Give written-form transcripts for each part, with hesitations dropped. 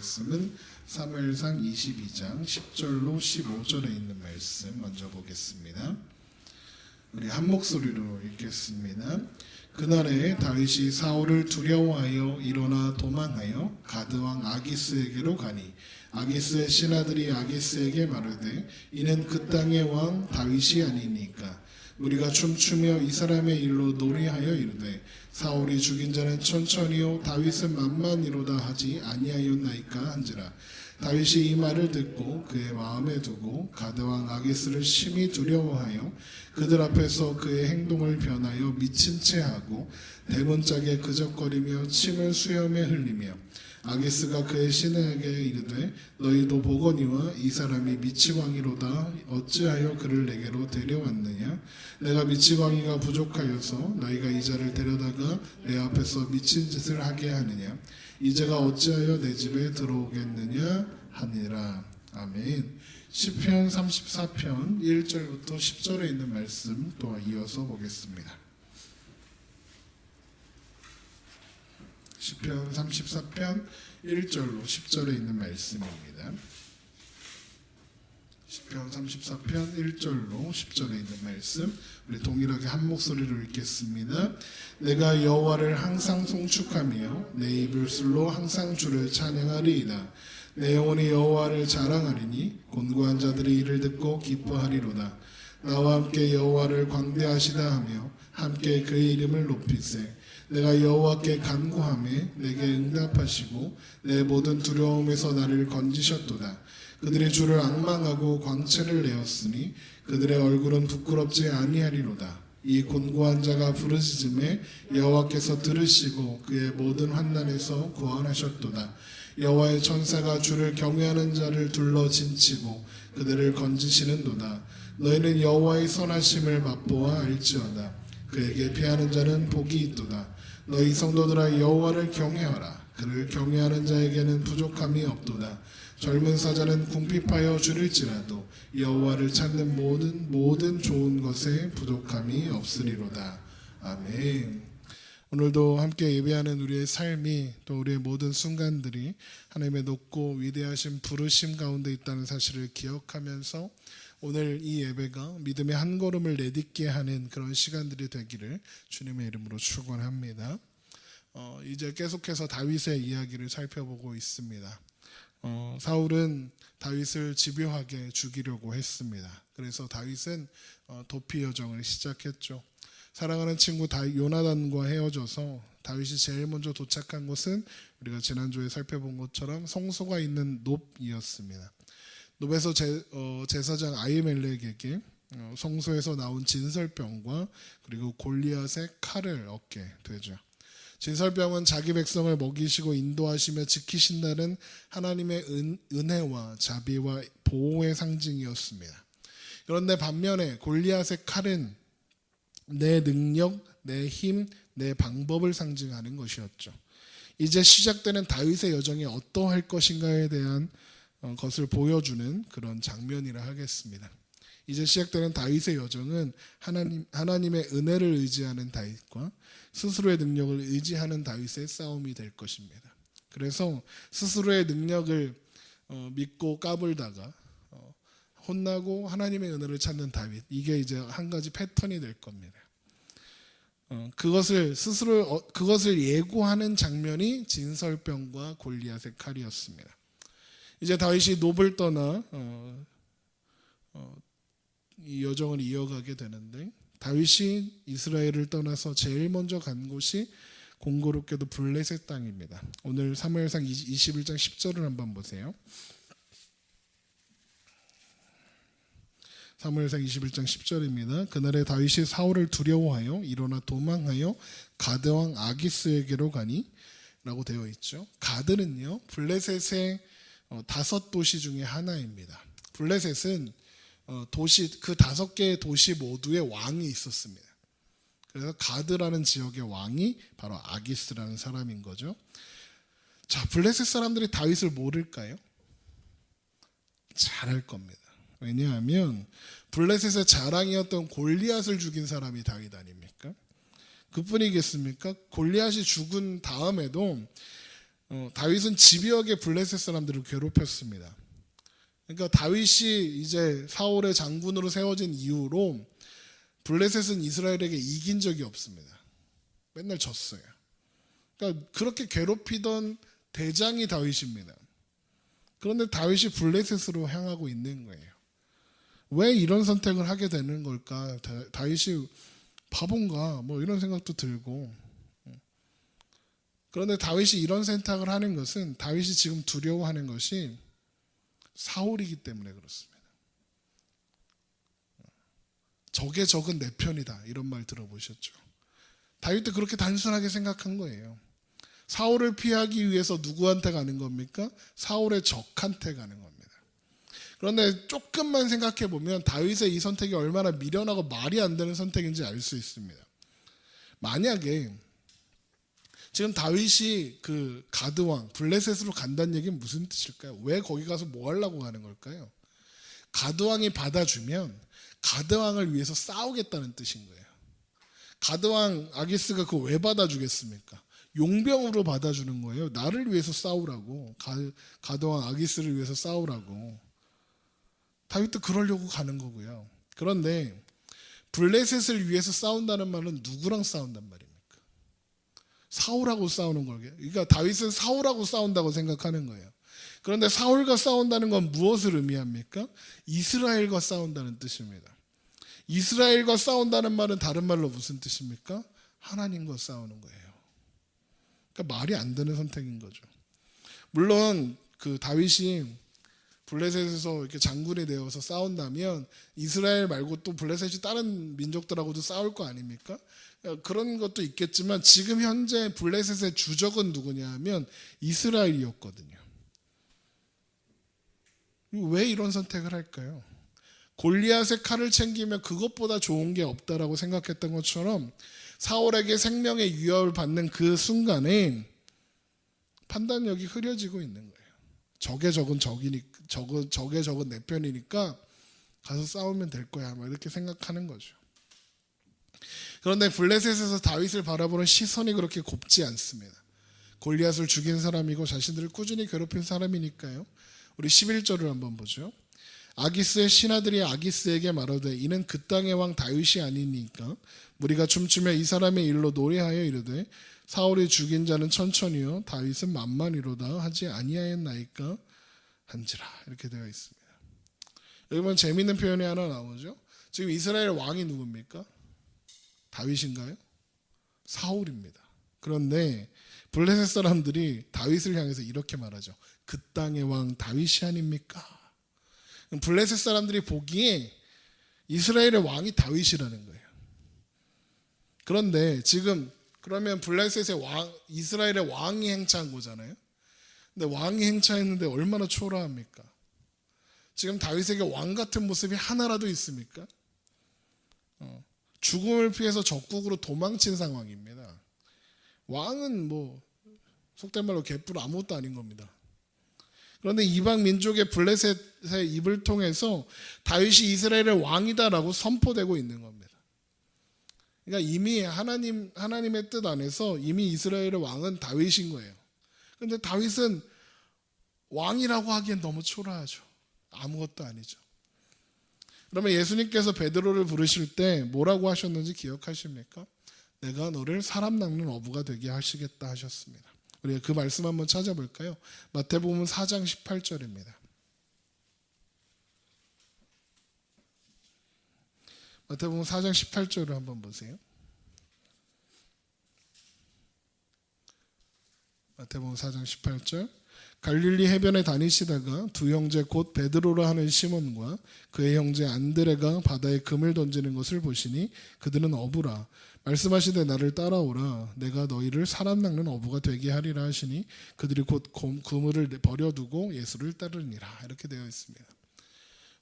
말씀은 사무엘상 22장 10절로 15절에 있는 말씀 먼저 보겠습니다. 우리 한 목소리로 읽겠습니다. 그날에 다윗이 사울을 두려워하여 일어나 도망하여 가드왕 아기스에게로 가니 아기스의 신하들이 아기스에게 말하되 이는 그 땅의 왕 다윗이 아니니까 우리가 춤추며 이 사람의 일로 노래하여 이르되 사울이 죽인 자는 천천히요 다윗은 만만이로다 하지 아니하였나이까 한지라. 다윗이 이 말을 듣고 그의 마음에 두고 가드왕 아기스를 심히 두려워하여 그들 앞에서 그의 행동을 변하여 미친 채 하고 대문짝에 그적거리며 침을 수염에 흘리며 아기스가 그의 신하에게 이르되 너희도 보거니와 이 사람이 미치광이로다 어찌하여 그를 내게로 데려왔느냐. 내가 미치광이가 부족하여서 너희가 이 자를 데려다가 내 앞에서 미친 짓을 하게 하느냐. 이제가 어찌하여 내 집에 들어오겠느냐 하니라. 아멘. 시편 34편 1절부터 10절에 있는 말씀 또 이어서 보겠습니다. 시편 34편 1절로 10절에 있는 말씀입니다. 시편 34편 1절로 10절에 있는 말씀 우리 동일하게 한 목소리로 읽겠습니다. 내가 여호와를 항상 송축하며 내 입술로 항상 주를 찬양하리이다. 내 영혼이 여호와를 자랑하리니 곤고한 자들이 이를 듣고 기뻐하리로다. 나와 함께 여호와를 광대하시다 하며 함께 그의 이름을 높이세. 내가 여호와께 간구하매 내게 응답하시고 내 모든 두려움에서 나를 건지셨도다. 그들이 주를 앙망하고 광채를 내었으니 그들의 얼굴은 부끄럽지 아니하리로다. 이 곤고한 자가 부르짖음에 여호와께서 들으시고 그의 모든 환난에서 구원하셨도다. 여호와의 천사가 주를 경외하는 자를 둘러 진치고 그들을 건지시는도다. 너희는 여호와의 선하심을 맛보아 알지어다. 그에게 피하는 자는 복이 있도다. 너희 성도들아 여호와를 경외하라. 그를 경외하는 자에게는 부족함이 없도다. 젊은 사자는 궁핍하여 줄일지라도 여호와를 찾는 모든 좋은 것에 부족함이 없으리로다. 아멘. 오늘도 함께 예배하는 우리의 삶이 또 우리의 모든 순간들이 하나님의 높고 위대하신 부르심 가운데 있다는 사실을 기억하면서 오늘 이 예배가 믿음의 한 걸음을 내딛게 하는 그런 시간들이 되기를 주님의 이름으로 축원합니다. 이제 계속해서 다윗의 이야기를 살펴보고 있습니다. 사울은 다윗을 집요하게 죽이려고 했습니다. 그래서 다윗은 도피 여정을 시작했죠. 사랑하는 친구 요나단과 헤어져서 다윗이 제일 먼저 도착한 곳은 우리가 지난주에 살펴본 것처럼 성소가 있는 놉이었습니다. 놉에서 제사장 아히멜렉에게 성소에서 나온 진설병과 그리고 골리앗의 칼을 얻게 되죠. 진설병은 자기 백성을 먹이시고 인도하시며 지키신다는 하나님의 은혜와 자비와 보호의 상징이었습니다. 그런데 반면에 골리앗의 칼은 내 능력, 내 힘, 내 방법을 상징하는 것이었죠. 이제 시작되는 다윗의 여정이 어떠할 것인가에 대한 것을 보여주는 그런 장면이라 하겠습니다. 이제 시작되는 다윗의 여정은 하나님의 은혜를 의지하는 다윗과 스스로의 능력을 의지하는 다윗의 싸움이 될 것입니다. 그래서 스스로의 능력을 믿고 까불다가 혼나고 하나님의 은혜를 찾는 다윗, 이게 이제 한 가지 패턴이 될 겁니다. 그것을 예고하는 장면이 진설병과 골리앗의 칼이었습니다. 이제 다윗이 놉을 떠나 이 여정을 이어가게 되는데 다윗이 이스라엘을 떠나서 제일 먼저 간 곳이 공교롭게도 블레셋 땅입니다. 오늘 사무엘상 21장 10절을 한번 보세요. 사무엘상 21장 10절입니다. 그날에 다윗이 사울을 두려워하여 일어나 도망하여 가드왕 아기스에게로 가니 라고 되어 있죠. 가드는요 블레셋의 5도시 중에 하나입니다. 블레셋은 도시 그 5개의 도시 모두의 왕이 있었습니다. 그래서 가드라는 지역의 왕이 바로 아기스라는 사람인 거죠. 자, 블레셋 사람들이 다윗을 모를까요? 잘 알 겁니다. 왜냐하면 블레셋의 자랑이었던 골리앗을 죽인 사람이 다윗 아닙니까? 그뿐이겠습니까? 골리앗이 죽은 다음에도 다윗은 집요하게 블레셋 사람들을 괴롭혔습니다. 그러니까 다윗이 이제 사울의 장군으로 세워진 이후로 블레셋은 이스라엘에게 이긴 적이 없습니다. 맨날 졌어요. 그러니까 그렇게 괴롭히던 대장이 다윗입니다. 그런데 다윗이 블레셋으로 향하고 있는 거예요. 왜 이런 선택을 하게 되는 걸까? 다윗이 바본가? 뭐 이런 생각도 들고. 그런데 다윗이 이런 선택을 하는 것은 다윗이 지금 두려워하는 것이 사울이기 때문에 그렇습니다. 적의 적은 내 편이다. 이런 말 들어보셨죠? 다윗도 그렇게 단순하게 생각한 거예요. 사울을 피하기 위해서 누구한테 가는 겁니까? 사울의 적한테 가는 겁니다. 그런데 조금만 생각해 보면 다윗의 이 선택이 얼마나 미련하고 말이 안 되는 선택인지 알 수 있습니다. 만약에 지금 다윗이 그 가드왕 블레셋으로 간다는 얘기는 무슨 뜻일까요? 왜 거기 가서 뭐 하려고 가는 걸까요? 가드왕이 받아주면 가드왕을 위해서 싸우겠다는 뜻인 거예요. 가드왕 아기스가 그거 왜 받아주겠습니까? 용병으로 받아주는 거예요. 나를 위해서 싸우라고. 가드왕 아기스를 위해서 싸우라고. 다윗도 그러려고 가는 거고요. 그런데 블레셋을 위해서 싸운다는 말은 누구랑 싸운단 말입니까? 사울하고 싸우는 거예요. 그러니까 다윗은 사울하고 싸운다고 생각하는 거예요. 그런데 사울과 싸운다는 건 무엇을 의미합니까? 이스라엘과 싸운다는 뜻입니다. 이스라엘과 싸운다는 말은 다른 말로 무슨 뜻입니까? 하나님과 싸우는 거예요. 그러니까 말이 안 되는 선택인 거죠. 물론 그 다윗이 블레셋에서 이렇게 장군이 되어서 싸운다면 이스라엘 말고 또 블레셋이 다른 민족들하고도 싸울 거 아닙니까? 그런 것도 있겠지만 지금 현재 블레셋의 주적은 누구냐 하면 이스라엘이었거든요. 왜 이런 선택을 할까요? 골리앗의 칼을 챙기면 그것보다 좋은 게 없다라고 생각했던 것처럼 사울에게 생명의 위협을 받는 그 순간에 판단력이 흐려지고 있는 거예요. 적의 적은 내 편이니까 가서 싸우면 될 거야. 이렇게 생각하는 거죠. 그런데 블레셋에서 다윗을 바라보는 시선이 그렇게 곱지 않습니다. 골리앗을 죽인 사람이고 자신들을 꾸준히 괴롭힌 사람이니까요. 우리 11절을 한번 보죠. 아기스의 신하들이 아기스에게 말하되 이는 그 땅의 왕 다윗이 아니니까 우리가 춤추며 이 사람의 일로 노래하여 이르되 사울이 죽인 자는 천천히요 다윗은 만만히로다 하지 아니하였나이까 한지라. 이렇게 되어 있습니다. 여기 보면 재미있는 표현이 하나 나오죠. 지금 이스라엘 왕이 누굽니까? 다윗인가요? 사울입니다. 그런데 블레셋 사람들이 다윗을 향해서 이렇게 말하죠. 그 땅의 왕 다윗이 아닙니까? 블레셋 사람들이 보기에 이스라엘의 왕이 다윗이라는 거예요. 그런데 지금 그러면 블레셋의 왕, 이스라엘의 왕이 행차한 거잖아요. 근데 왕이 행차했는데 얼마나 초라합니까? 지금 다윗에게 왕 같은 모습이 하나라도 있습니까? 죽음을 피해서 적국으로 도망친 상황입니다. 왕은 뭐 속된 말로 개뿔 아무것도 아닌 겁니다. 그런데 이방 민족의 블레셋의 입을 통해서 다윗이 이스라엘의 왕이다라고 선포되고 있는 겁니다. 그러니까 이미 하나님의 뜻 안에서 이미 이스라엘의 왕은 다윗인 거예요. 그런데 다윗은 왕이라고 하기엔 너무 초라하죠. 아무것도 아니죠. 그러면 예수님께서 베드로를 부르실 때 뭐라고 하셨는지 기억하십니까? 내가 너를 사람 낚는 어부가 되게 하시겠다 하셨습니다. 우리가 그 말씀 한번 찾아볼까요? 마태복음 4장 18절입니다. 마태복음 4장 18절을 한번 보세요. 마태복음 4장 18절. 갈릴리 해변에 다니시다가 두 형제 곧 베드로라 하는 시몬과 그의 형제 안드레가 바다에 금을 던지는 것을 보시니 그들은 어부라. 말씀하시되 나를 따라오라. 내가 너희를 사람 낚는 어부가 되게 하리라 하시니 그들이 곧 그물을 버려두고 예수를 따르니라. 이렇게 되어 있습니다.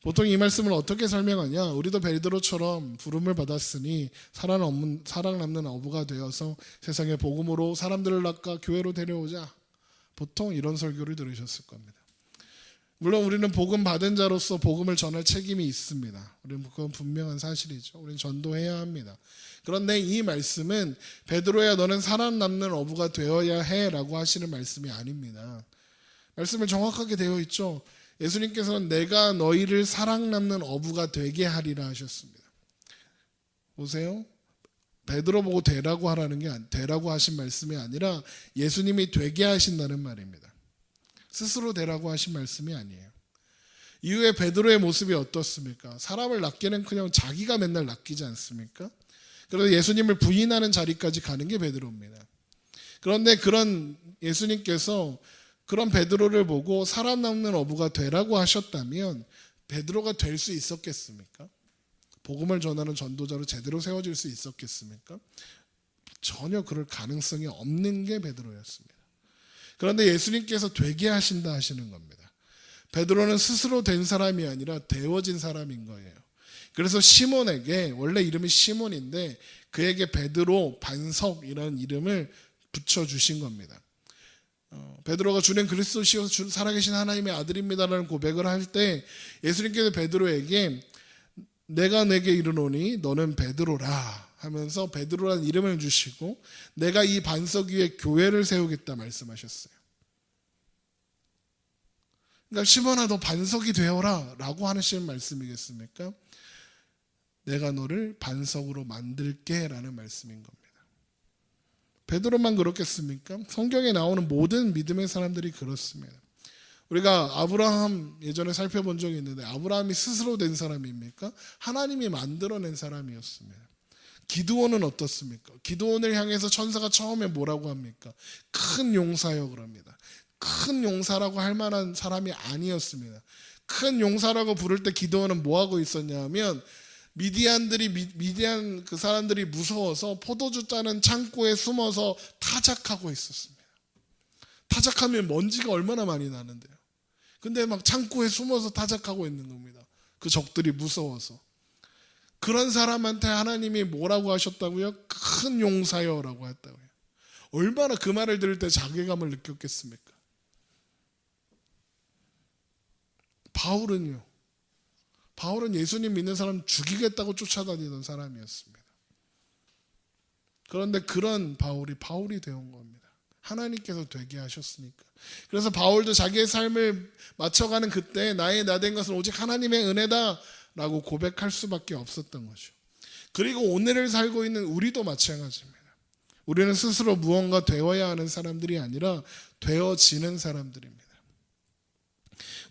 보통 이 말씀을 어떻게 설명하냐? 우리도 베드로처럼 부름을 받았으니 사랑 남는 어부가 되어서 세상의 복음으로 사람들을 낚아 교회로 데려오자. 보통 이런 설교를 들으셨을 겁니다. 물론 우리는 복음 받은 자로서 복음을 전할 책임이 있습니다. 우리는 그건 분명한 사실이죠. 우리는 전도해야 합니다. 그런데 이 말씀은 베드로야 너는 살아남는 어부가 되어야 해라고 하시는 말씀이 아닙니다. 말씀을 정확하게 되어 있죠. 예수님께서는 내가 너희를 살아남는 어부가 되게 하리라 하셨습니다. 보세요. 베드로 보고 되라고 하라는 게 되라고 하신 말씀이 아니라 예수님이 되게 하신다는 말입니다. 스스로 되라고 하신 말씀이 아니에요. 이후에 베드로의 모습이 어떻습니까? 사람을 낚기는 그냥 자기가 맨날 낚이지 않습니까? 그래서 예수님을 부인하는 자리까지 가는 게 베드로입니다. 그런데 그런 예수님께서 그런 베드로를 보고 살아남는 어부가 되라고 하셨다면 베드로가 될 수 있었겠습니까? 복음을 전하는 전도자로 제대로 세워질 수 있었겠습니까? 전혀 그럴 가능성이 없는 게 베드로였습니다. 그런데 예수님께서 되게 하신다 하시는 겁니다. 베드로는 스스로 된 사람이 아니라 되어진 사람인 거예요. 그래서 시몬에게, 원래 이름이 시몬인데 그에게 베드로, 반석이라는 이름을 붙여주신 겁니다. 베드로가 주는 그리스도시요 살아계신 하나님의 아들입니다라는 고백을 할 때 예수님께서 베드로에게 내가 내게 이르노니 너는 베드로라 하면서 베드로라는 이름을 주시고 내가 이 반석 위에 교회를 세우겠다 말씀하셨어요. 그러니까 시몬아 너 반석이 되어라 라고 하시는 말씀이겠습니까? 내가 너를 반석으로 만들게 라는 말씀인 겁니다. 베드로만 그렇겠습니까? 성경에 나오는 모든 믿음의 사람들이 그렇습니다. 우리가 아브라함 예전에 살펴본 적이 있는데 아브라함이 스스로 된 사람입니까? 하나님이 만들어낸 사람이었습니다. 기드온은 어떻습니까? 기드온을 향해서 천사가 처음에 뭐라고 합니까? 큰 용사여 그럽니다. 큰 용사라고 할 만한 사람이 아니었습니다. 큰 용사라고 부를 때 기드온은 뭐하고 있었냐 하면 미디안 그 사람들이 무서워서 포도주 짜는 창고에 숨어서 타작하고 있었습니다. 타작하면 먼지가 얼마나 많이 나는데요. 근데 막 창고에 숨어서 타작하고 있는 겁니다. 그 적들이 무서워서. 그런 사람한테 하나님이 뭐라고 하셨다고요? 큰 용사여라고 했다고요. 얼마나 그 말을 들을 때 자괴감을 느꼈겠습니까? 바울은 예수님 믿는 사람 죽이겠다고 쫓아다니던 사람이었습니다. 그런데 그런 바울이 되온 겁니다. 하나님께서 되게 하셨으니까. 그래서 바울도 자기의 삶을 맞춰가는 그때 나의 나된 것은 오직 하나님의 은혜다 라고 고백할 수밖에 없었던 거죠. 그리고 오늘을 살고 있는 우리도 마찬가지입니다. 우리는 스스로 무언가 되어야 하는 사람들이 아니라 되어지는 사람들입니다.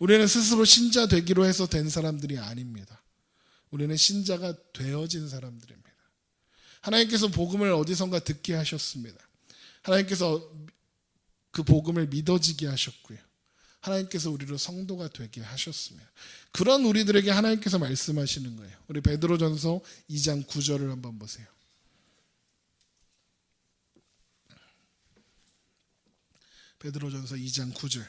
우리는 스스로 신자 되기로 해서 된 사람들이 아닙니다. 우리는 신자가 되어진 사람들입니다. 하나님께서 복음을 어디선가 듣게 하셨습니다. 하나님께서 그 복음을 믿어지게 하셨고요. 하나님께서 우리로 성도가 되게 하셨습니다. 그런 우리들에게 하나님께서 말씀하시는 거예요. 우리 베드로전서 2장 9절을 한번 보세요. 베드로전서 2장 9절.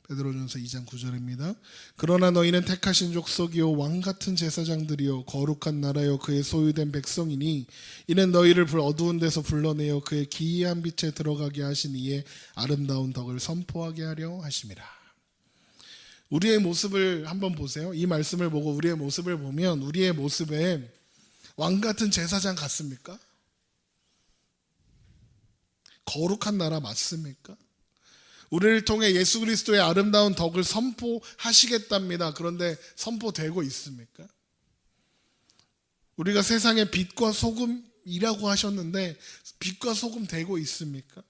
베드로전서 2장 9절입니다. 그러나 너희는 택하신 족속이요 왕같은 제사장들이요 거룩한 나라요 그의 소유된 백성이니 이는 너희를 어두운 데서 불러내어 그의 기이한 빛에 들어가게 하신 이의 아름다운 덕을 선포하게 하려 하심이라. 우리의 모습을 한번 보세요. 이 말씀을 보고 우리의 모습을 보면 우리의 모습에 왕같은 제사장 같습니까? 거룩한 나라 맞습니까? 우리를 통해 예수 그리스도의 아름다운 덕을 선포하시겠답니다. 그런데 선포되고 있습니까? 우리가 세상의 빛과 소금이라고 하셨는데 빛과 소금 되고 있습니까?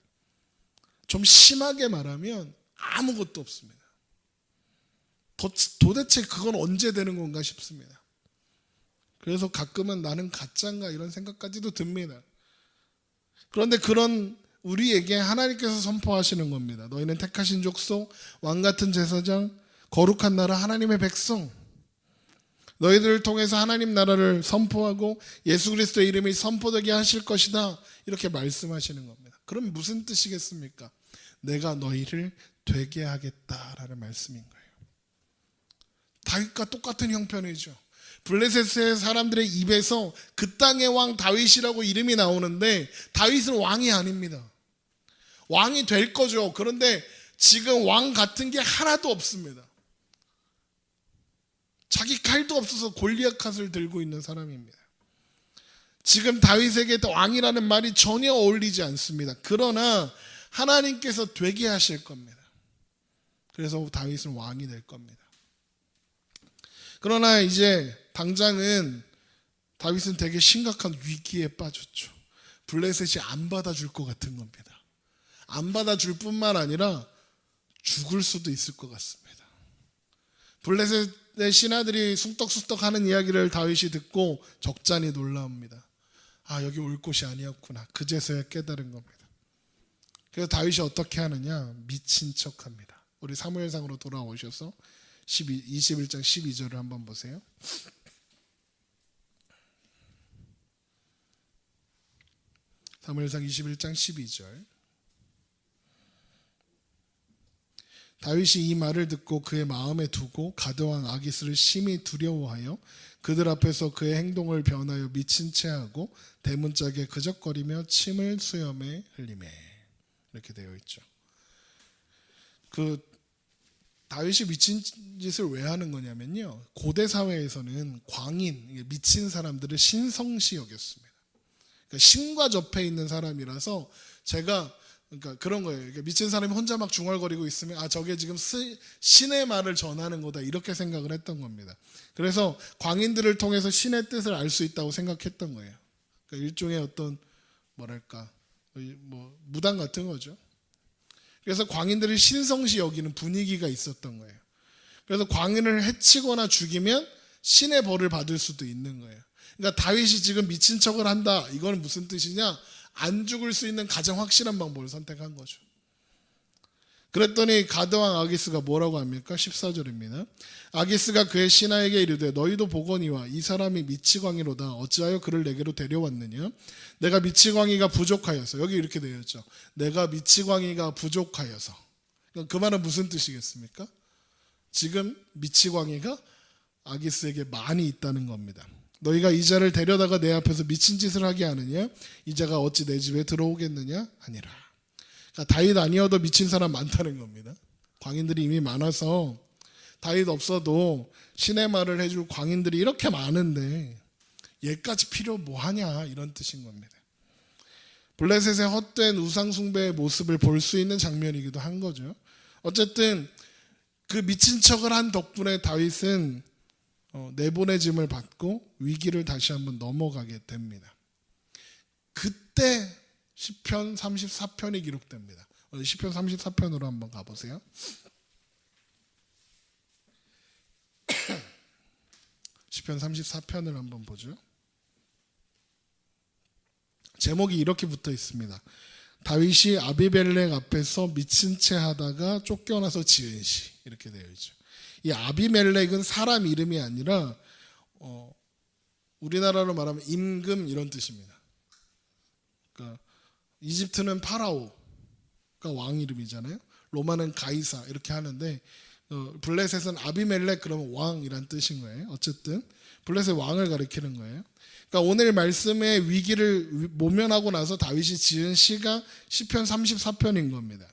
좀 심하게 말하면 아무것도 없습니다. 도대체 그건 언제 되는 건가 싶습니다. 그래서 가끔은 나는 가짜인가 이런 생각까지도 듭니다. 그런데 그런 우리에게 하나님께서 선포하시는 겁니다. 너희는 택하신 족속, 왕같은 제사장, 거룩한 나라, 하나님의 백성. 너희들을 통해서 하나님 나라를 선포하고 예수 그리스도의 이름이 선포되게 하실 것이다. 이렇게 말씀하시는 겁니다. 그럼 무슨 뜻이겠습니까? 내가 너희를 되게 하겠다라는 말씀인 거예요. 다윗과 똑같은 형편이죠. 블레셋의 사람들의 입에서 그 땅의 왕 다윗이라고 이름이 나오는데 다윗은 왕이 아닙니다. 왕이 될 거죠. 그런데 지금 왕 같은 게 하나도 없습니다. 자기 칼도 없어서 골리앗 칼을 들고 있는 사람입니다. 지금 다윗에게 왕이라는 말이 전혀 어울리지 않습니다. 그러나 하나님께서 되게 하실 겁니다. 그래서 다윗은 왕이 될 겁니다. 그러나 이제 당장은 다윗은 되게 심각한 위기에 빠졌죠. 블레셋이 안 받아줄 것 같은 겁니다. 안 받아줄 뿐만 아니라 죽을 수도 있을 것 같습니다. 블레셋의 신하들이 숭떡숭떡 하는 이야기를 다윗이 듣고 적잖이 놀라웁니다. 아, 여기 올 곳이 아니었구나. 그제서야 깨달은 겁니다. 그래서 다윗이 어떻게 하느냐? 미친 척합니다. 우리 사무엘상으로 돌아오셔서 21장 12절을 한번 보세요. 사무엘상 21장 12절. 다윗이 이 말을 듣고 그의 마음에 두고 가드왕 아기스를 심히 두려워하여 그들 앞에서 그의 행동을 변하여 미친 채 하고 대문짝에 그적거리며 침을 수염에 흘리매. 이렇게 되어 있죠. 다윗이 미친 짓을 왜 하는 거냐면요, 고대 사회에서는 광인, 미친 사람들을 신성시 여겼습니다. 그러니까 신과 접해 있는 사람이라서 그러니까 그런 거예요. 그러니까 미친 사람이 혼자 막 중얼거리고 있으면 아, 저게 지금 신의 말을 전하는 거다, 이렇게 생각을 했던 겁니다. 그래서 광인들을 통해서 신의 뜻을 알 수 있다고 생각했던 거예요. 그러니까 일종의 어떤 뭐랄까 무당 같은 거죠. 그래서 광인들이 신성시 여기는 분위기가 있었던 거예요. 그래서 광인을 해치거나 죽이면 신의 벌을 받을 수도 있는 거예요. 그러니까 다윗이 지금 미친 척을 한다, 이건 무슨 뜻이냐? 안 죽을 수 있는 가장 확실한 방법을 선택한 거죠. 그랬더니 가드왕 아기스가 뭐라고 합니까? 14절입니다. 아기스가 그의 신하에게 이르되 너희도 보거니와 이 사람이 미치광이로다. 어찌하여 그를 내게로 데려왔느냐? 내가 미치광이가 부족하여서. 여기 이렇게 되어 있죠. 내가 미치광이가 부족하여서. 그 말은 무슨 뜻이겠습니까? 지금 미치광이가 아기스에게 많이 있다는 겁니다. 너희가 이 자를 데려다가 내 앞에서 미친 짓을 하게 하느냐? 이 자가 어찌 내 집에 들어오겠느냐? 하니라. 그러니까 다윗 아니어도 미친 사람 많다는 겁니다. 광인들이 이미 많아서 다윗 없어도 신의 말을 해줄 광인들이 이렇게 많은데 얘까지 필요 뭐하냐, 이런 뜻인 겁니다. 블레셋의 헛된 우상 숭배의 모습을 볼 수 있는 장면이기도 한 거죠. 어쨌든 그 미친 척을 한 덕분에 다윗은 내보내짐을 받고 위기를 다시 한번 넘어가게 됩니다. 그때 시편 34편이 기록됩니다. 시편 34편으로 한번 가보세요. 시편 34편을 한번 보죠. 제목이 이렇게 붙어 있습니다. 다윗이 아비멜렉 앞에서 미친 채 하다가 쫓겨나서 지은 시, 이렇게 되어 있죠. 이 아비멜렉은 사람 이름이 아니라 우리나라로 말하면 임금, 이런 뜻입니다. 그러니까 이집트는 파라오가 왕 이름이잖아요. 로마는 가이사, 이렇게 하는데 블레셋은 아비멜렉, 그러면 왕이란 뜻인 거예요. 어쨌든 블레셋 왕을 가리키는 거예요. 그러니까 오늘 말씀의 위기를 모면하고 나서 다윗이 지은 시가 시편 34편인 겁니다.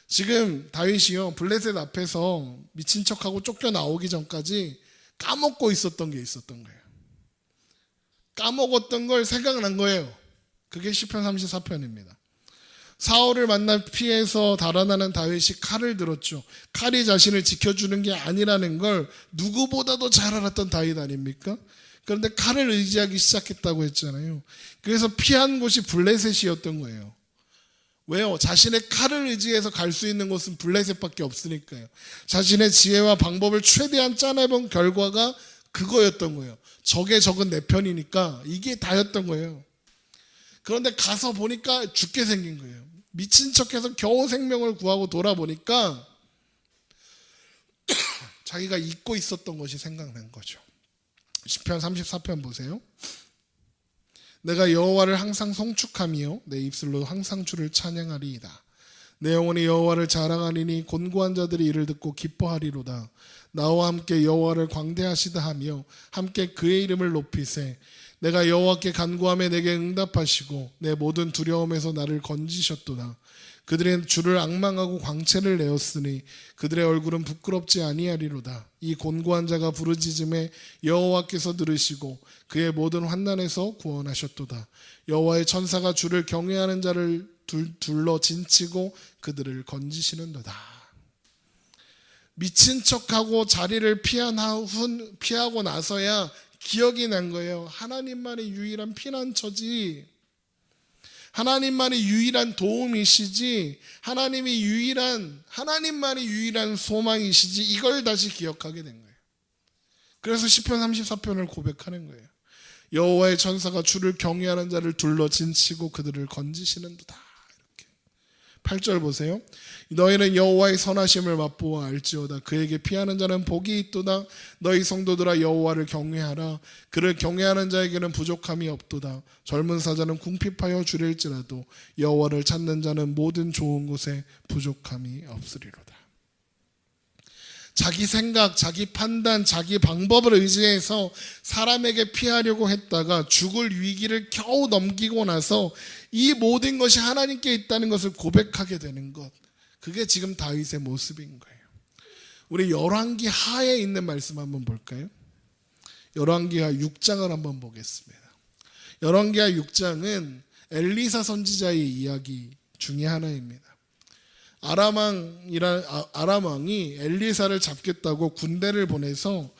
지금 다윗이요, 블레셋 앞에서 미친 척하고 쫓겨나오기 전까지 까먹고 있었던 게 있었던 거예요. 까먹었던 걸 생각난 거예요. 그게 시편 34편입니다. 사울을 만나 피해서 달아나는 다윗이 칼을 들었죠. 칼이 자신을 지켜주는 게 아니라는 걸 누구보다도 잘 알았던 다윗 아닙니까? 그런데 칼을 의지하기 시작했다고 했잖아요. 그래서 피한 곳이 블레셋이었던 거예요. 왜요? 자신의 칼을 의지해서 갈 수 있는 곳은 블레셋밖에 없으니까요. 자신의 지혜와 방법을 최대한 짜내본 결과가 그거였던 거예요. 적의 적은 내 편이니까 이게 다였던 거예요. 그런데 가서 보니까 죽게 생긴 거예요. 미친 척해서 겨우 생명을 구하고 돌아보니까 자기가 잊고 있었던 것이 생각난 거죠. 시편 34편 보세요. 내가 여호와를 항상 송축하며 내 입술로 항상 주를 찬양하리이다. 내 영혼이 여호와를 자랑하리니 곤고한 자들이 이를 듣고 기뻐하리로다. 나와 함께 여호와를 광대하시다 하며 함께 그의 이름을 높이세. 내가 여호와께 간구하며 내게 응답하시고 내 모든 두려움에서 나를 건지셨도다. 그들의 주를 앙망하고 광채를 내었으니 그들의 얼굴은 부끄럽지 아니하리로다. 이 곤고한 자가 부르짖음에 여호와께서 들으시고 그의 모든 환난에서 구원하셨도다. 여호와의 천사가 주를 경외하는 자를 둘러 진치고 그들을 건지시는도다. 미친 척하고 자리를 피하고 나서야 기억이 난 거예요. 하나님만이 유일한 피난처지, 하나님만이 유일한 도움이시지, 하나님만이 유일한 소망이시지, 이걸 다시 기억하게 된 거예요. 그래서 시편 34편을 고백하는 거예요. 여호와의 천사가 주를 경외하는 자를 둘러 진치고 그들을 건지시는도다. 이렇게 8절 보세요. 너희는 여호와의 선하심을 맛보아 알지어다. 그에게 피하는 자는 복이 있도다. 너희 성도들아 여호와를 경외하라. 그를 경외하는 자에게는 부족함이 없도다. 젊은 사자는 궁핍하여 주릴지라도 여호와를 찾는 자는 모든 좋은 곳에 부족함이 없으리로다. 자기 생각, 자기 판단, 자기 방법을 의지해서 사람에게 피하려고 했다가 죽을 위기를 겨우 넘기고 나서 이 모든 것이 하나님께 있다는 것을 고백하게 되는 것, 그게 지금 다윗의 모습인 거예요. 우리 열왕기 하에 있는 말씀 한번 볼까요? 열왕기하 6장을 한번 보겠습니다. 열왕기하 6장은 엘리사 선지자의 이야기 중에 하나입니다. 아람왕이 엘리사를 잡겠다고 군대를 보내서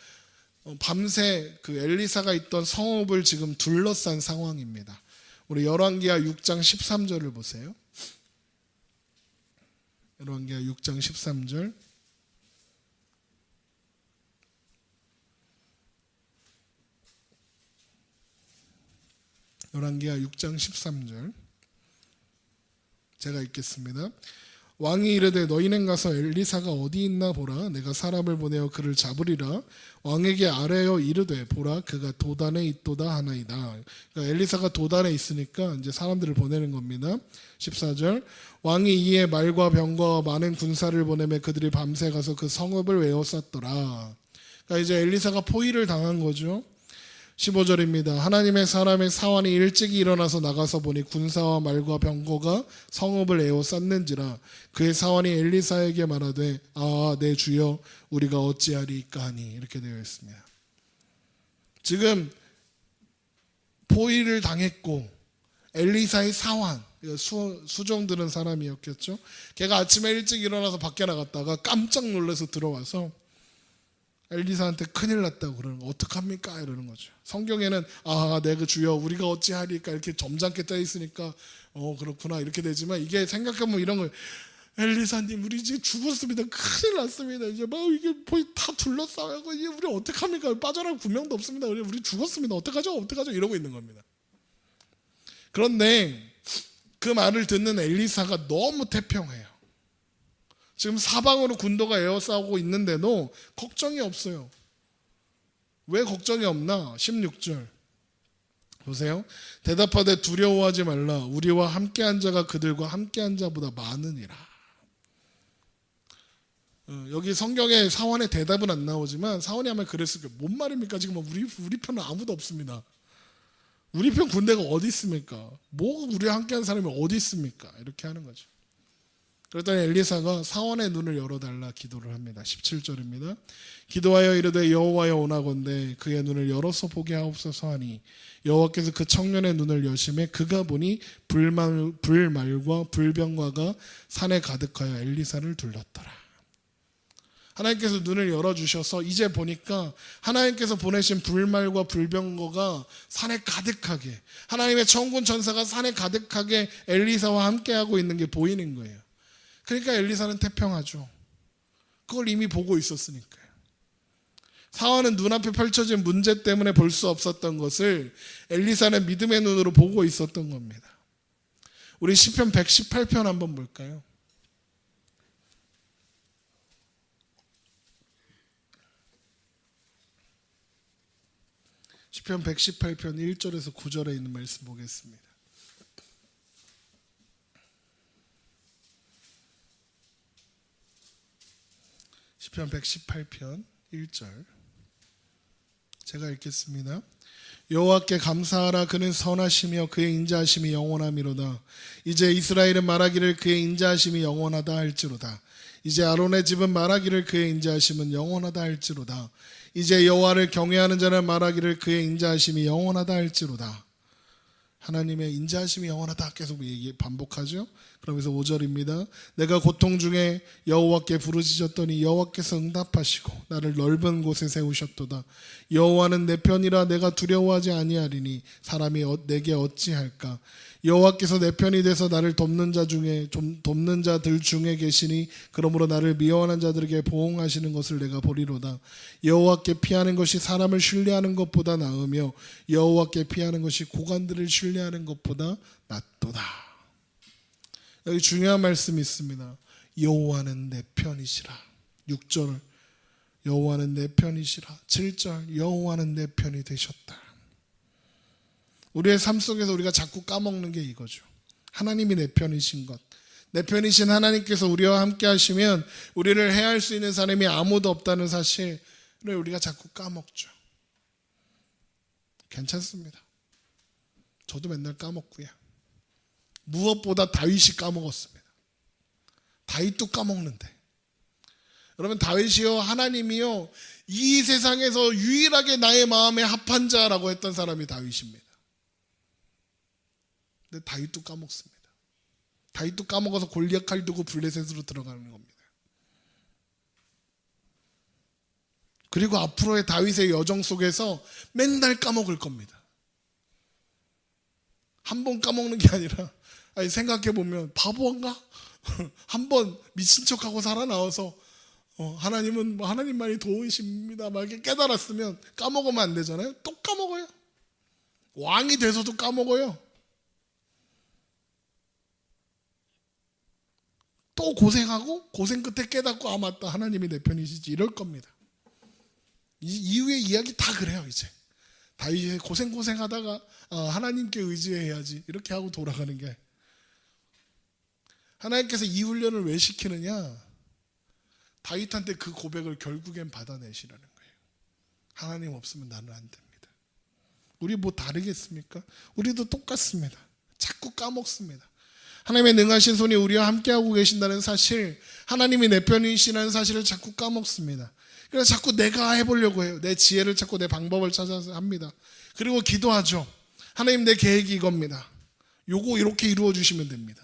밤새 그 엘리사가 있던 성읍을 지금 둘러싼 상황입니다. 우리 열왕기하 6장 13절을 보세요. 열왕기하 6장 13절. 열왕기하 6장 13절. 제가 읽겠습니다. 왕이 이르되 너희는 가서 엘리사가 어디 있나 보라. 내가 사람을 보내어 그를 잡으리라. 왕에게 아뢰어 이르되 보라 그가 도단에 있도다 하나이다. 그러니까 엘리사가 도단에 있으니까 이제 사람들을 보내는 겁니다. 14절. 왕이 이에 말과 병과 많은 군사를 보내매 그들이 밤새 가서 그 성읍을 외워쌌더라. 그러니까 이제 엘리사가 포위를 당한 거죠. 15절입니다. 하나님의 사람의 사환이 일찍이 일어나서 나가서 보니 군사와 말과 병거가 성읍을 에워쌌는지라. 그의 사환이 엘리사에게 말하되 내 주여 우리가 어찌하리이까 하니. 이렇게 되어 있습니다. 지금 포위를 당했고 엘리사의 사환, 수종 드는 사람이었겠죠. 걔가 아침에 일찍 일어나서 밖에 나갔다가 깜짝 놀라서 들어와서 엘리사한테 큰일 났다고 그러는 거, 어떡합니까? 이러는 거죠. 성경에는 내가 주여 우리가 어찌하리까 이렇게 점잖게 짜 있으니까 그렇구나 이렇게 되지만, 이게 생각해보면 이런 거예요. 엘리사님 우리 이제 죽었습니다. 큰일 났습니다. 이제 막 이게 다 둘러싸고 이제 우리 어떡합니까? 빠져나갈 구명도 없습니다. 우리 죽었습니다. 어떡하죠? 이러고 있는 겁니다. 그런데 그 말을 듣는 엘리사가 너무 태평해요. 지금 사방으로 군도가 에워싸고 있는데도 걱정이 없어요. 왜 걱정이 없나? 16절 보세요. 대답하되 두려워하지 말라. 우리와 함께한 자가 그들과 함께한 자보다 많으니라. 여기 성경에 사환의 대답은 안 나오지만 사환이 아마 그랬을 거예요. 뭔 말입니까? 지금 우리 편은 아무도 없습니다. 우리 편 군대가 어디 있습니까? 우리와 함께한 사람이 어디 있습니까? 이렇게 하는 거죠. 그랬더니 엘리사가 사원의 눈을 열어달라 기도를 합니다. 17절입니다. 기도하여 이르되 여호와여 오나건대 그의 눈을 열어서 보게 하옵소서 하니 여호와께서 그 청년의 눈을 여심해 그가 보니 불말과 불병과가 산에 가득하여 엘리사를 둘렀더라. 하나님께서 눈을 열어주셔서 이제 보니까 하나님께서 보내신 불말과 불병거가 산에 가득하게, 하나님의 천군 천사가 산에 가득하게 엘리사와 함께하고 있는 게 보이는 거예요. 그러니까 엘리사는 태평하죠. 그걸 이미 보고 있었으니까요. 사환은 눈앞에 펼쳐진 문제 때문에 볼 수 없었던 것을 엘리사는 믿음의 눈으로 보고 있었던 겁니다. 우리 시편 118편 한번 볼까요? 시편 118편 1절에서 9절에 있는 말씀 보겠습니다. 시편 118편 1절 제가 읽겠습니다. 여호와께 감사하라. 그는 선하시며 그의 인자하심이 영원하미로다. 이제 이스라엘은 말하기를 그의 인자하심이 영원하다 할지로다. 이제 아론의 집은 말하기를 그의 인자하심은 영원하다 할지로다. 이제 여호와를 경외하는 자는 말하기를 그의 인자하심이 영원하다 할지로다. 하나님의 인자하심이 영원하다 계속 반복하죠. 그러면서 5절입니다. 내가 고통 중에 여호와께 부르짖었더니 여호와께서 응답하시고 나를 넓은 곳에 세우셨도다. 여호와는 내 편이라 내가 두려워하지 아니하리니 사람이 내게 어찌할까. 여호와께서 내 편이 돼서 나를 돕는 자들 중에 계시니 그러므로 나를 미워하는 자들에게 보응하시는 것을 내가 보리로다. 여호와께 피하는 것이 사람을 신뢰하는 것보다 나으며 여호와께 피하는 것이 고관들을 신뢰하는 것보다 낫도다. 여기 중요한 말씀이 있습니다. 여호와는 내 편이시라. 6절 여호와는 내 편이시라. 7절 여호와는 내 편이 되셨다. 우리의 삶 속에서 우리가 자꾸 까먹는 게 이거죠. 하나님이 내 편이신 것. 내 편이신 하나님께서 우리와 함께 하시면 우리를 해할 수 있는 사람이 아무도 없다는 사실을 우리가 자꾸 까먹죠. 괜찮습니다. 저도 맨날 까먹고요. 무엇보다 다윗이 까먹었습니다. 다윗도 까먹는데. 여러분, 다윗이요 하나님이요 이 세상에서 유일하게 나의 마음에 합한 자라고 했던 사람이 다윗입니다. 근데 다윗도 까먹습니다. 다윗도 까먹어서 골리앗 칼 두고 블레셋으로 들어가는 겁니다. 그리고 앞으로의 다윗의 여정 속에서 맨날 까먹을 겁니다. 한 번 까먹는 게 아니라 생각해보면 바보인가? 한 번 미친 척하고 살아나와서 하나님은 하나님만이 도우십니다 막 이렇게 깨달았으면 까먹으면 안 되잖아요. 또 까먹어요. 왕이 돼서도 까먹어요. 또 고생하고 고생 끝에 깨닫고 아 맞다 하나님이 내 편이시지 이럴 겁니다. 이후의 이야기 다 그래요. 이제 다윗이 고생하다가 하나님께 의지해야지 이렇게 하고 돌아가는 게, 하나님께서 이 훈련을 왜 시키느냐, 다윗한테 그 고백을 결국엔 받아내시라는 거예요. 하나님 없으면 나는 안 됩니다. 우리 뭐 다르겠습니까? 우리도 똑같습니다. 자꾸 까먹습니다. 하나님의 능하신 손이 우리와 함께하고 계신다는 사실, 하나님이 내 편이시라는 사실을 자꾸 까먹습니다. 그래서 자꾸 내가 해보려고 해요. 내 지혜를 찾고 내 방법을 찾아서 합니다. 그리고 기도하죠. 하나님 내 계획이 이겁니다. 요거 이렇게 이루어 주시면 됩니다.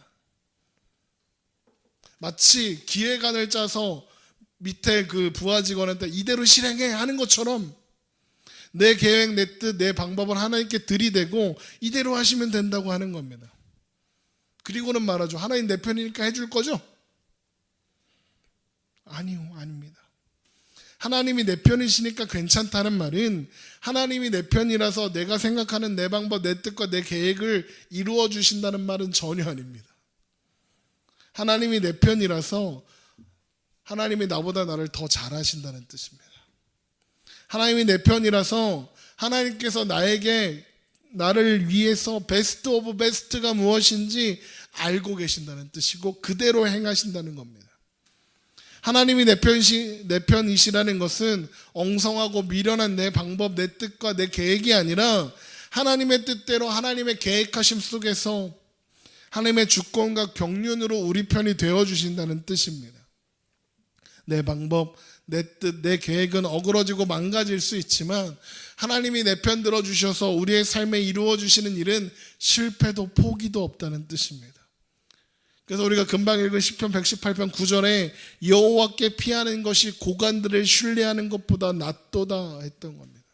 마치 기획안을 짜서 밑에 그 부하 직원한테 이대로 실행해 하는 것처럼 내 계획, 내 뜻, 내 방법을 하나님께 들이대고 이대로 하시면 된다고 하는 겁니다. 그리고는 말하죠. 하나님 내 편이니까 해줄 거죠? 아니요, 아닙니다. 하나님이 내 편이시니까 괜찮다는 말은 하나님이 내 편이라서 내가 생각하는 내 방법, 내 뜻과 내 계획을 이루어 주신다는 말은 전혀 아닙니다. 하나님이 내 편이라서 하나님이 나보다 나를 더 잘하신다는 뜻입니다. 하나님이 내 편이라서 하나님께서 나를 위해서 베스트 오브 베스트가 무엇인지 알고 계신다는 뜻이고 그대로 행하신다는 겁니다. 하나님이 내 편이시라는 것은 엉성하고 미련한 내 방법, 내 뜻과 내 계획이 아니라 하나님의 뜻대로 하나님의 계획하심 속에서 하나님의 주권과 경륜으로 우리 편이 되어주신다는 뜻입니다. 내 방법, 내 뜻, 내 계획은 어그러지고 망가질 수 있지만 하나님이 내 편 들어주셔서 우리의 삶에 이루어주시는 일은 실패도 포기도 없다는 뜻입니다. 그래서 우리가 금방 읽은 시편 118편 9절에 여호와께 피하는 것이 고관들을 신뢰하는 것보다 낫도다 했던 겁니다.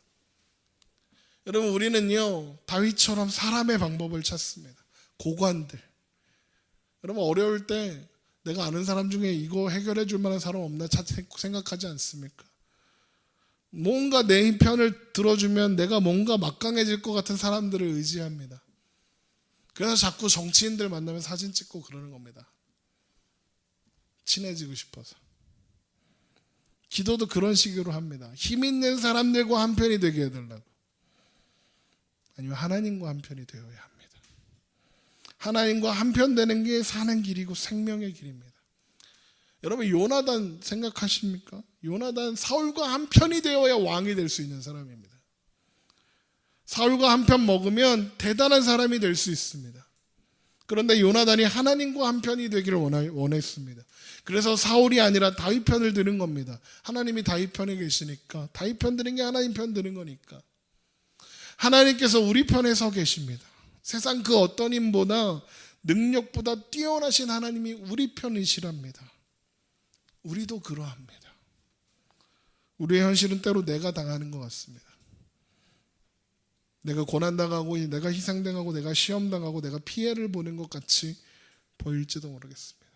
여러분, 우리는요 다윗처럼 사람의 방법을 찾습니다. 고관들. 여러분, 어려울 때 내가 아는 사람 중에 이거 해결해 줄 만한 사람 없나 생각하지 않습니까? 뭔가 내 편을 들어주면 내가 뭔가 막강해질 것 같은 사람들을 의지합니다. 그래서 자꾸 정치인들 만나면 사진 찍고 그러는 겁니다. 친해지고 싶어서. 기도도 그런 식으로 합니다. 힘 있는 사람들과 한 편이 되게 해달라고. 아니면 하나님과 한 편이 되어야 합니다. 하나님과 한 편 되는 게 사는 길이고 생명의 길입니다. 여러분 요나단 생각하십니까? 요나단 사울과 한편이 되어야 왕이 될 수 있는 사람입니다. 사울과 한편 먹으면 대단한 사람이 될 수 있습니다. 그런데 요나단이 하나님과 한편이 되기를 원했습니다. 그래서 사울이 아니라 다윗 편을 드는 겁니다. 하나님이 다윗 편에 계시니까 다윗 편 드는 게 하나님 편 드는 거니까. 하나님께서 우리 편에 서 계십니다. 세상 그 어떤 힘보다 능력보다 뛰어나신 하나님이 우리 편이시랍니다. 우리도 그러합니다. 우리의 현실은 때로 내가 당하는 것 같습니다. 내가 고난당하고 내가 희생당하고 내가 시험당하고 내가 피해를 보는 것 같이 보일지도 모르겠습니다.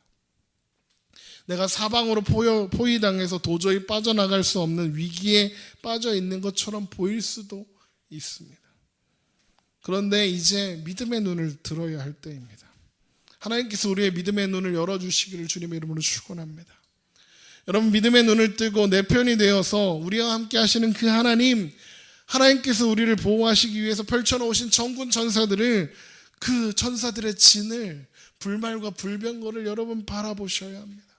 내가 사방으로 포위당해서 도저히 빠져나갈 수 없는 위기에 빠져 있는 것처럼 보일 수도 있습니다. 그런데 이제 믿음의 눈을 들어야 할 때입니다. 하나님께서 우리의 믿음의 눈을 열어주시기를 주님의 이름으로 축원합니다. 여러분 믿음의 눈을 뜨고 내 편이 되어서 우리와 함께 하시는 그 하나님께서 우리를 보호하시기 위해서 펼쳐놓으신 천군 천사들을 그 천사들의 진을 불말과 불병거를 여러분 바라보셔야 합니다.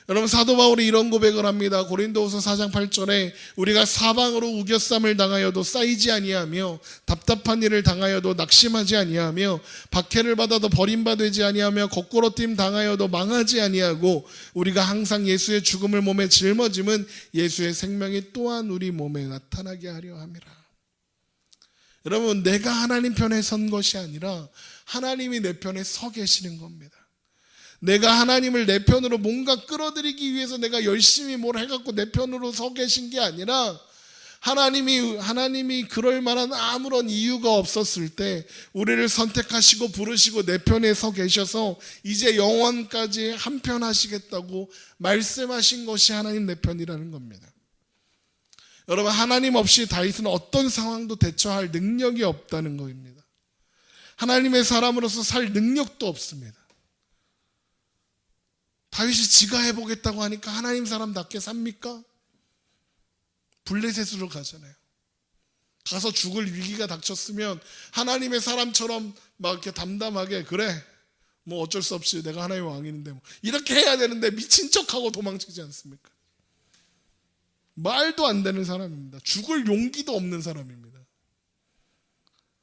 여러분 사도 바울이 이런 고백을 합니다. 고린도후서 4장 8절에 우리가 사방으로 우겨쌈을 당하여도 쌓이지 아니하며 답답한 일을 당하여도 낙심하지 아니하며 박해를 받아도 버림받지 아니하며 거꾸로짐 당하여도 망하지 아니하고 우리가 항상 예수의 죽음을 몸에 짊어짐은 예수의 생명이 또한 우리 몸에 나타나게 하려 함이라. 여러분 내가 하나님 편에 선 것이 아니라 하나님이 내 편에 서 계시는 겁니다. 내가 하나님을 내 편으로 뭔가 끌어들이기 위해서 내가 열심히 뭘 해갖고 내 편으로 서 계신 게 아니라 하나님이 그럴 만한 아무런 이유가 없었을 때 우리를 선택하시고 부르시고 내 편에 서 계셔서 이제 영원까지 한편 하시겠다고 말씀하신 것이 하나님 내 편이라는 겁니다. 여러분 하나님 없이 다윗은 어떤 상황도 대처할 능력이 없다는 것입니다. 하나님의 사람으로서 살 능력도 없습니다. 다윗이 지가 해보겠다고 하니까 하나님 사람답게 삽니까? 블레셋으로 가잖아요. 가서 죽을 위기가 닥쳤으면 하나님의 사람처럼 막 이렇게 담담하게 그래 뭐 어쩔 수 없이 내가 하나님의 왕인데 뭐 이렇게 해야 되는데 미친 척하고 도망치지 않습니까? 말도 안 되는 사람입니다. 죽을 용기도 없는 사람입니다.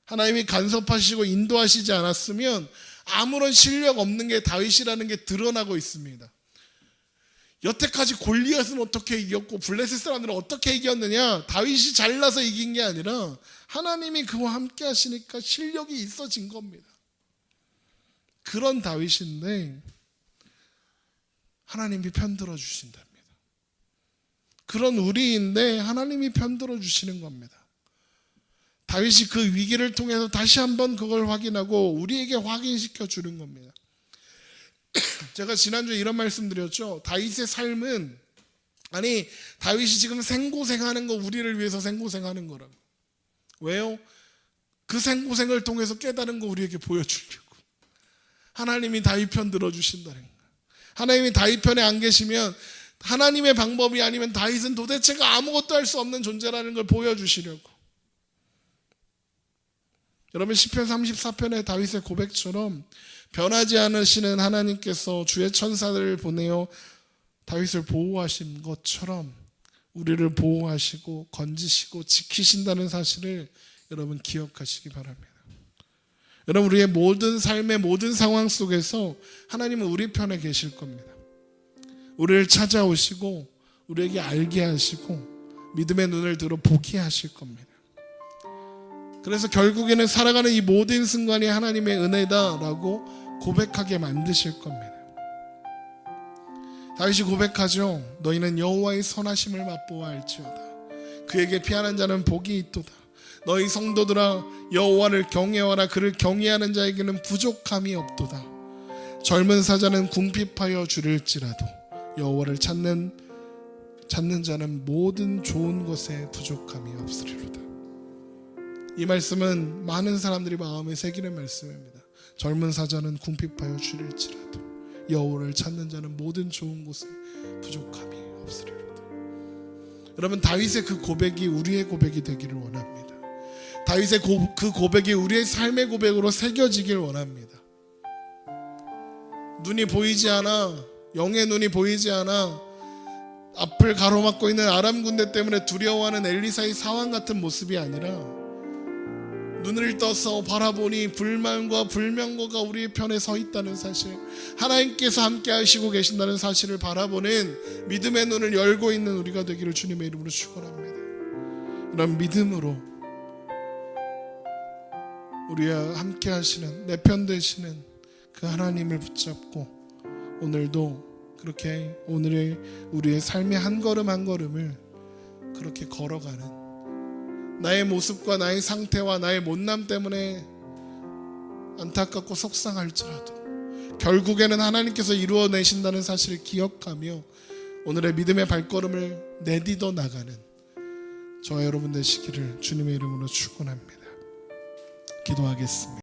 하나님이 간섭하시고 인도하시지 않았으면 아무런 실력 없는 게 다윗이라는 게 드러나고 있습니다. 여태까지 골리앗은 어떻게 이겼고 블레셋 사람들은 어떻게 이겼느냐? 다윗이 잘나서 이긴 게 아니라 하나님이 그와 함께 하시니까 실력이 있어진 겁니다. 그런 다윗인데 하나님이 편들어 주신답니다. 그런 우리인데 하나님이 편들어 주시는 겁니다. 다윗이 그 위기를 통해서 다시 한번 그걸 확인하고 우리에게 확인시켜 주는 겁니다. 제가 지난주에 이런 말씀 드렸죠. 다윗의 삶은 다윗이 지금 생고생하는 거 우리를 위해서 생고생하는 거라고. 왜요? 그 생고생을 통해서 깨달은 거 우리에게 보여주려고. 하나님이 다윗 편 들어주신다는 거예요. 하나님이 다윗 편에 안 계시면 하나님의 방법이 아니면 다윗은 도대체가 아무것도 할 수 없는 존재라는 걸 보여주시려고. 여러분 시편 34편의 다윗의 고백처럼 변하지 않으시는 하나님께서 주의 천사들을 보내어 다윗을 보호하신 것처럼 우리를 보호하시고 건지시고 지키신다는 사실을 여러분 기억하시기 바랍니다. 여러분 우리의 모든 삶의 모든 상황 속에서 하나님은 우리 편에 계실 겁니다. 우리를 찾아오시고 우리에게 알게 하시고 믿음의 눈을 들어 보게 하실 겁니다. 그래서 결국에는 살아가는 이 모든 순간이 하나님의 은혜다라고 고백하게 만드실 겁니다. 다윗이 고백하죠. 너희는 여호와의 선하심을 맛보아 알지어다. 그에게 피하는 자는 복이 있도다. 너희 성도들아 여호와를 경외하라. 그를 경외하는 자에게는 부족함이 없도다. 젊은 사자는 궁핍하여 줄일지라도 여호와를 찾는 자는 모든 좋은 것에 부족함이 없으리로다. 이 말씀은 많은 사람들이 마음에 새기는 말씀입니다. 젊은 사자는 궁핍하여 줄일지라도 여호와를 찾는 자는 모든 좋은 곳에 부족함이 없으리로다. 여러분 다윗의 그 고백이 우리의 고백이 되기를 원합니다. 다윗의 그 고백이 우리의 삶의 고백으로 새겨지길 원합니다. 눈이 보이지 않아 영의 눈이 보이지 않아 앞을 가로막고 있는 아람 군대 때문에 두려워하는 엘리사의 상황 같은 모습이 아니라 눈을 떠서 바라보니 불만과 불명거가 우리의 편에 서 있다는 사실, 하나님께서 함께 하시고 계신다는 사실을 바라보는 믿음의 눈을 열고 있는 우리가 되기를 주님의 이름으로 축원합니다. 이런 믿음으로 우리와 함께 하시는, 내 편 되시는 그 하나님을 붙잡고 오늘도 그렇게 우리의 삶의 한 걸음 한 걸음을 그렇게 걸어가는, 나의 모습과 나의 상태와 나의 못남 때문에 안타깝고 속상할지라도 결국에는 하나님께서 이루어내신다는 사실을 기억하며 오늘의 믿음의 발걸음을 내딛어 나가는 저와 여러분 되시기를 주님의 이름으로 축원합니다. 기도하겠습니다.